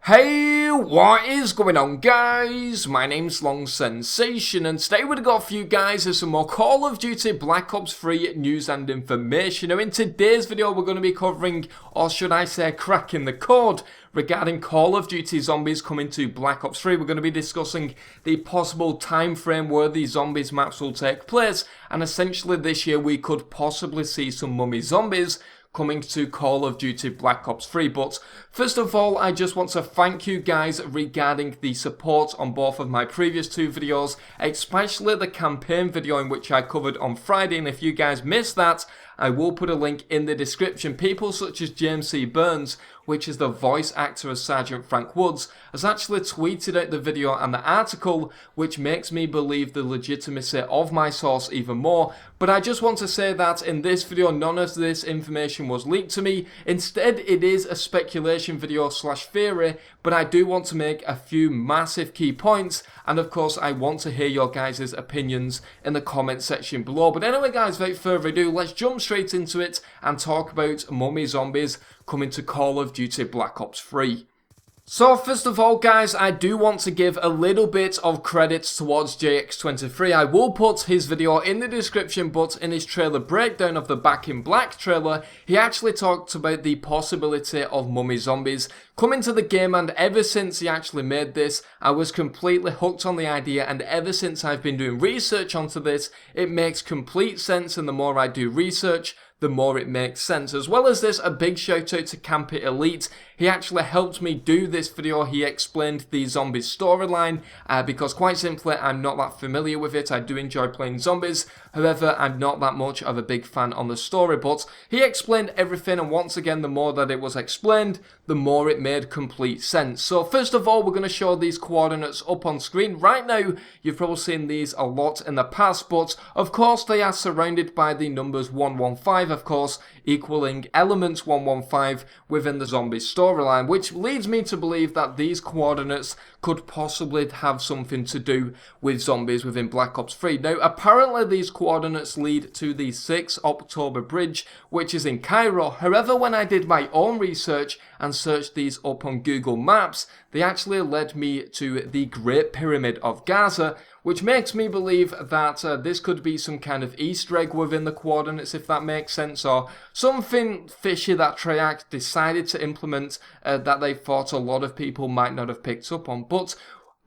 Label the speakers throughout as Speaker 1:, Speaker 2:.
Speaker 1: Hey, what is going on, guys? My name's Long Sensation, and today we've got for you guys some more Call of Duty Black Ops 3 news and information. Now, in today's video, we're going to be covering, or should I say, cracking the code regarding Call of Duty Zombies coming to Black Ops 3. We're going to be discussing the possible time frame where the Zombies maps will take place, and essentially this year we could possibly see some mummy zombies coming to Call of Duty Black Ops 3. But first of all, I just want to thank you guys regarding the support on both of my previous two videos, especially the campaign video in which I covered on Friday, and if you guys missed that, I will put a link in the description. People such as James C. Burns, which is the voice actor of Sergeant Frank Woods, has actually tweeted out the video and the article, which makes me believe the legitimacy of my source even more. But I just want to say that in this video, none of this information was leaked to me. Instead, it is a speculation video slash theory, but I do want to make a few massive key points, and of course I want to hear your guys' opinions in the comment section below. But anyway guys, without further ado, let's jump straight into it and talk about mummy zombies coming to Call of Duty Black Ops 3. So first of all guys, I do want to give a little bit of credit towards JX23. I will put his video in the description, but in his trailer breakdown of the Back in Black trailer, he actually talked about the possibility of mummy zombies coming to the game, and ever since he actually made this, I was completely hooked on the idea, and ever since I've been doing research onto this, it makes complete sense, and the more I do research, the more it makes sense. As well as this, a big shout out to Campy Elite. He actually helped me do this video. He explained the zombies storyline because quite simply I'm not that familiar with it. I do enjoy playing zombies, however I'm not that much of a big fan on the story, but he explained everything, and once again the more that it was explained, the more it made complete sense. So first of all, we're going to show these coordinates up on screen. Right now you've probably seen these a lot in the past, but of course they are surrounded by the numbers 115, of course equaling element 115 within the zombie storyline, which leads me to believe that these coordinates could possibly have something to do with zombies within Black Ops 3. Now apparently these coordinates lead to the 6 October bridge, which is in Cairo. However, when I did my own research and searched these up on Google Maps, they actually led me to the Great Pyramid of Gaza, which makes me believe that this could be some kind of Easter egg within the coordinates, if that makes sense, or something fishy that Treyarch decided to implement that they thought a lot of people might not have picked up on. But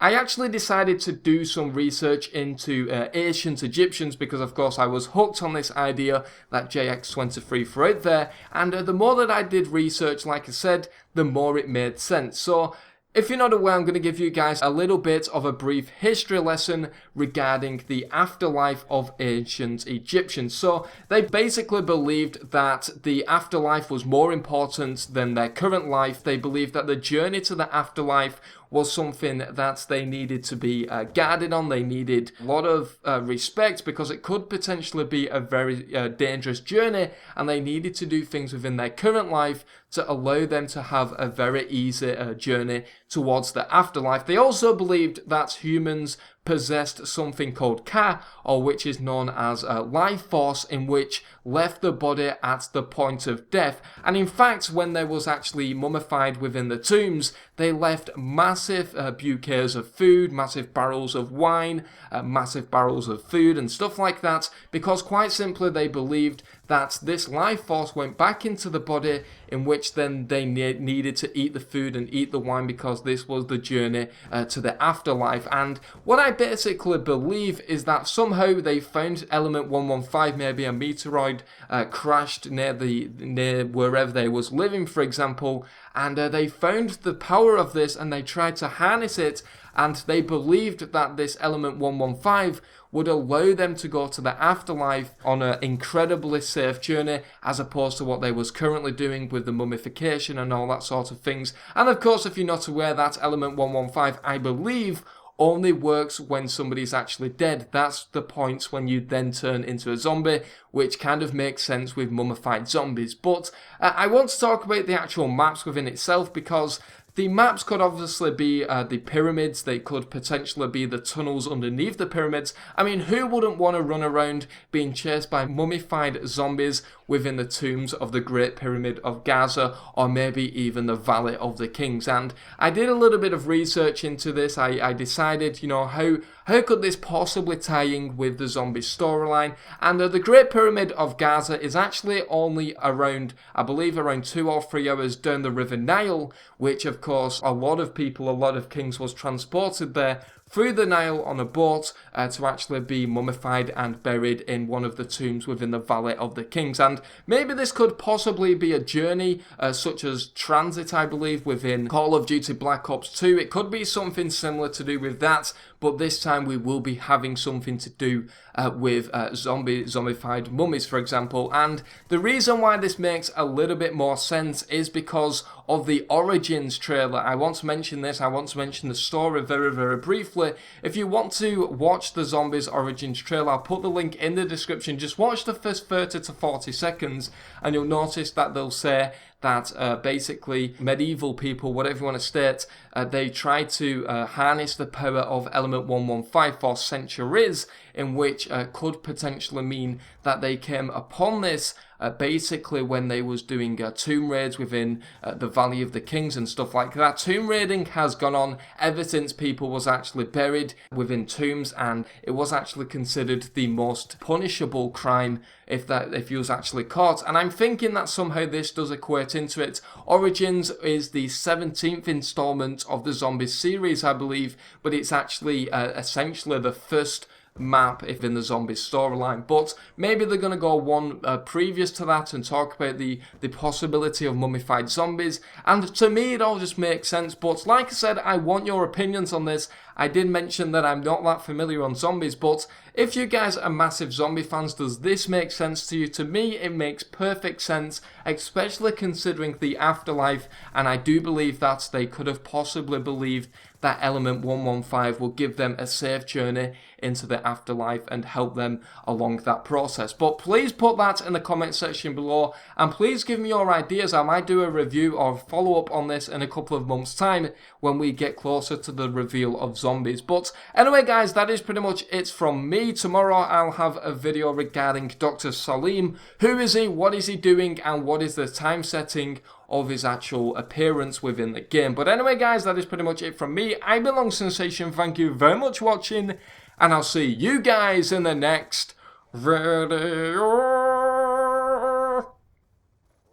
Speaker 1: I actually decided to do some research into ancient Egyptians because of course I was hooked on this idea that JX23 threw out there, and the more that I did research, like I said, the more it made sense. So if you're not aware, I'm going to give you guys a little bit of a brief history lesson regarding the afterlife of ancient Egyptians. So they basically believed that the afterlife was more important than their current life. They believed that the journey to the afterlife was something that they needed to be guarded on. They needed a lot of respect because it could potentially be a very dangerous journey, and they needed to do things within their current life to allow them to have a very easy journey towards the afterlife. They also believed that humans possessed something called Ka, or which is known as life force, in which left the body at the point of death. And in fact, when they was actually mummified within the tombs, they left massive bouquets of food, massive barrels of wine, massive barrels of food and stuff like that, because quite simply they believed that this life force went back into the body, in which then they needed to eat the food and eat the wine because this was the journey to the afterlife. And what I basically believe is that somehow they found element 115, maybe a meteoroid crashed near wherever they was living, for example, and they found the power of this and they tried to harness it, and they believed that this element 115 would allow them to go to the afterlife on an incredibly safe journey, as opposed to what they was currently doing with the mummification and all that sort of things. And of course, if you're not aware, that element 115, I believe, only works when somebody's actually dead. That's the point when you then turn into a zombie, which kind of makes sense with mummified zombies. But I want to talk about the actual maps within itself, because the maps could obviously be the pyramids, they could potentially be the tunnels underneath the pyramids. I mean, who wouldn't want to run around being chased by mummified zombies within the tombs of the Great Pyramid of Gaza, or maybe even the Valley of the Kings? And I did a little bit of research into this. I decided, you know, how could this possibly tie in with the zombie storyline? And the Great Pyramid of Gaza is actually only around, I believe, around 2 or 3 hours down the River Nile, which of course a lot of people, a lot of kings was transported there through the Nile on a boat to actually be mummified and buried in one of the tombs within the Valley of the Kings. And maybe this could possibly be a journey such as transit, I believe, within Call of Duty Black Ops 2. It could be something similar to do with that, but this time we will be having something to do with zombified mummies, for example. And the reason why this makes a little bit more sense is because of the Origins trailer. I want to mention this, I want to mention the story very, very briefly. If you want to watch the Zombies Origins trailer, I'll put the link in the description. Just watch the first 30 to 40 seconds and you'll notice that they'll say that basically medieval people, whatever you want to state, they tried to harness the power of element 115 for centuries, in which could potentially mean that they came upon this basically when they was doing tomb raids within the Valley of the Kings and stuff like that. Tomb raiding has gone on ever since people was actually buried within tombs, and it was actually considered the most punishable crime if you was actually caught. And I'm thinking that somehow this does equate into it. Origins is the 17th installment of the Zombies series, I believe, but it's actually essentially the first map if in the Zombies storyline. But maybe they're going to go one previous to that and talk about the possibility of mummified zombies. And to me it all just makes sense. But like I said, I want your opinions on this. I did mention that I'm not that familiar on zombies, but if you guys are massive zombie fans, does this make sense to you? To me, it makes perfect sense, especially considering the afterlife, and I do believe that they could have possibly believed that element 115 will give them a safe journey into the afterlife and help them along that process. But please put that in the comment section below, and please give me your ideas. I might do a review or follow up on this in a couple of months' time when we get closer to the reveal of zombies. But anyway guys, that is pretty much it from me. Tomorrow I'll have a video regarding Dr. Salim. Who is he, what is he doing, and what is the time setting of his actual appearance within the game. But anyway guys, that is pretty much it from me. I've been Long Sensation, thank you very much for watching, and I'll see you guys in the next video.